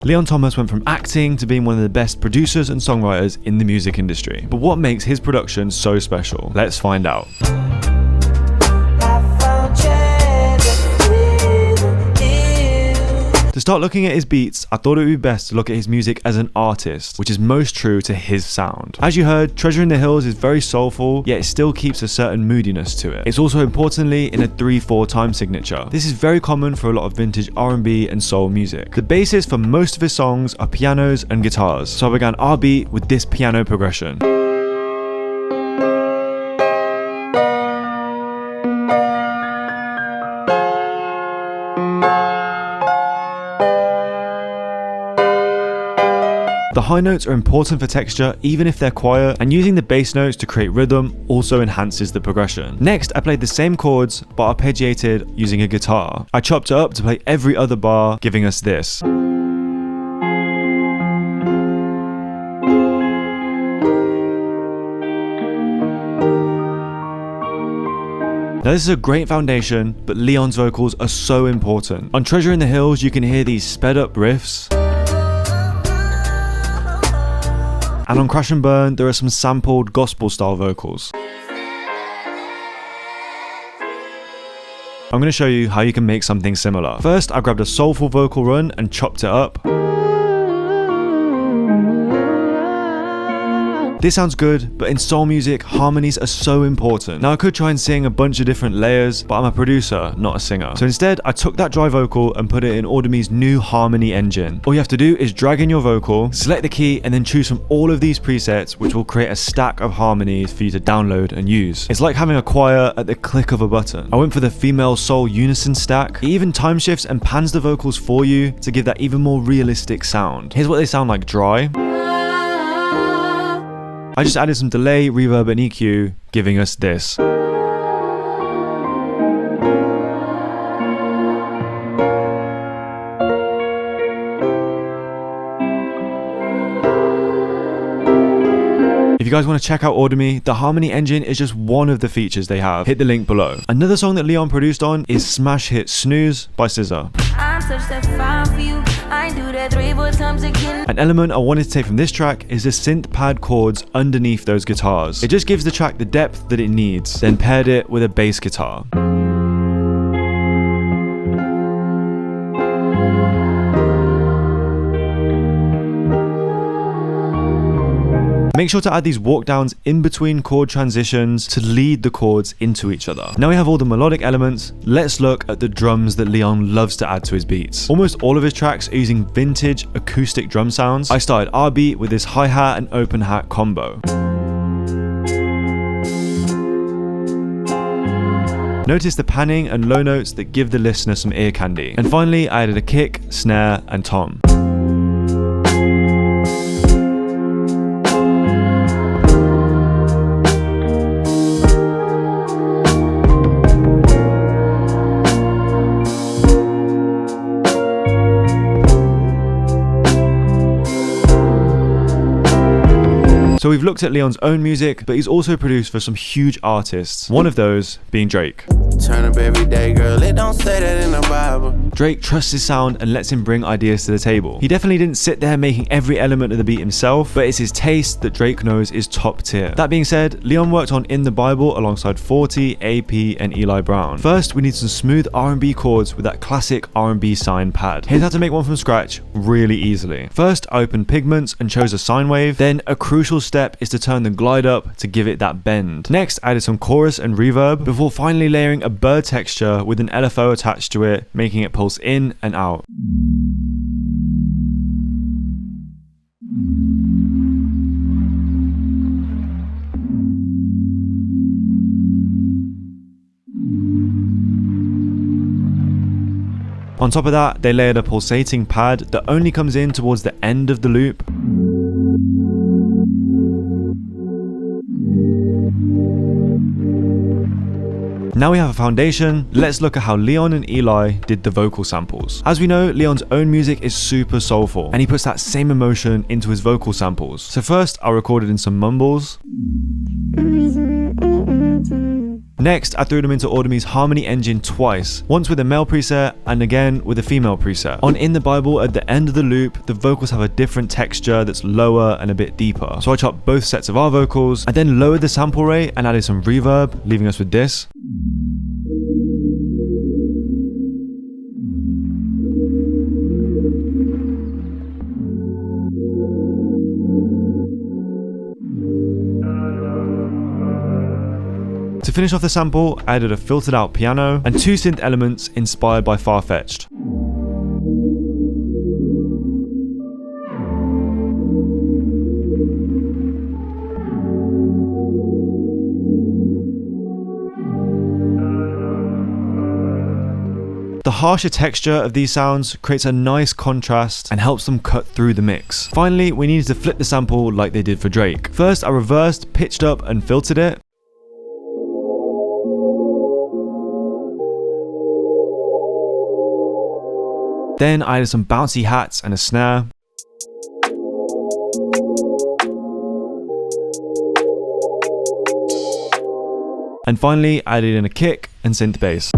Leon Thomas went from acting to being one of the best producers and songwriters in the music industry. But what makes his production so special? Let's find out. To start looking at his beats, I thought it would be best to look at his music as an artist, which is most true to his sound. As you heard, Treasure in the Hills is very soulful, yet it still keeps a certain moodiness to it. It's also importantly in a 3/4 time signature. This is very common for a lot of vintage R&B and soul music. The basis for most of his songs are pianos and guitars, so I began our beat with this piano progression. The high notes are important for texture even if they're quiet, and using the bass notes to create rhythm also enhances the progression. Next, I played the same chords but arpeggiated using a guitar. I chopped it up to play every other bar, giving us this. Now this is a great foundation, but Leon's vocals are so important. On Treasure in the Hills, you can hear these sped up riffs. And on Crash and Burn, there are some sampled gospel-style vocals. I'm going to show you how you can make something similar. First, I grabbed a soulful vocal run and chopped it up. This sounds good, but in soul music, harmonies are so important. Now I could try and sing a bunch of different layers, but I'm a producer, not a singer. So instead, I took that dry vocal and put it in Audime's new harmony engine. All you have to do is drag in your vocal, select the key, and then choose from all of these presets, which will create a stack of harmonies for you to download and use. It's like having a choir at the click of a button. I went for the female soul unison stack. It even time shifts and pans the vocals for you to give that even more realistic sound. Here's what they sound like dry. I just added some delay, reverb, and EQ, giving us this. If you guys want to check out Audime, the Harmony Engine is just one of the features they have. Hit the link below. Another song that Leon produced on is smash hit Snooze by SZA. An element I wanted to take from this track is the synth pad chords underneath those guitars. It just gives the track the depth that it needs, then paired it with a bass guitar. Make sure to add these walk downs in between chord transitions to lead the chords into each other. Now we have all the melodic elements, let's look at the drums that Leon loves to add to his beats. Almost all of his tracks are using vintage acoustic drum sounds. I started our beat with this hi-hat and open hat combo. Notice the panning and low notes that give the listener some ear candy. And finally, I added a kick, snare, and tom. So we've looked at Leon's own music, but he's also produced for some huge artists, one of those being Drake. Turn up every day, girl, it don't say that in the Bible. Drake trusts his sound and lets him bring ideas to the table. He definitely didn't sit there making every element of the beat himself, but it's his taste that Drake knows is top tier. That being said, Leon worked on In the Bible alongside 40, AP, and Eli Brown. First, we need some smooth R&B chords with that classic R&B sign pad. Here's how to make one from scratch really easily. First, I opened Pigments and chose a sine wave. Then a crucial step is to turn the glide up to give it that bend. Next, I added some chorus and reverb before finally layering a bird texture with an LFO attached to it, making it pulse in and out. On top of that, they layered a pulsating pad that only comes in towards the end of the loop. Now we have a foundation, let's look at how Leon and Eli did the vocal samples. As we know, Leon's own music is super soulful, and he puts that same emotion into his vocal samples. So first, I recorded in some mumbles. Next, I threw them into Audemy's Harmony engine twice, once with a male preset and again with a female preset. On In the Bible, at the end of the loop, the vocals have a different texture that's lower and a bit deeper. So I chopped both sets of our vocals and then lowered the sample rate and added some reverb, leaving us with this. To finish off the sample, I added a filtered out piano and 2 synth elements inspired by Far-Fetched. The harsher texture of these sounds creates a nice contrast and helps them cut through the mix. Finally, we needed to flip the sample like they did for Drake. First, I reversed, pitched up and filtered it. Then I added some bouncy hats and a snare. And finally, I added in a kick and synth bass.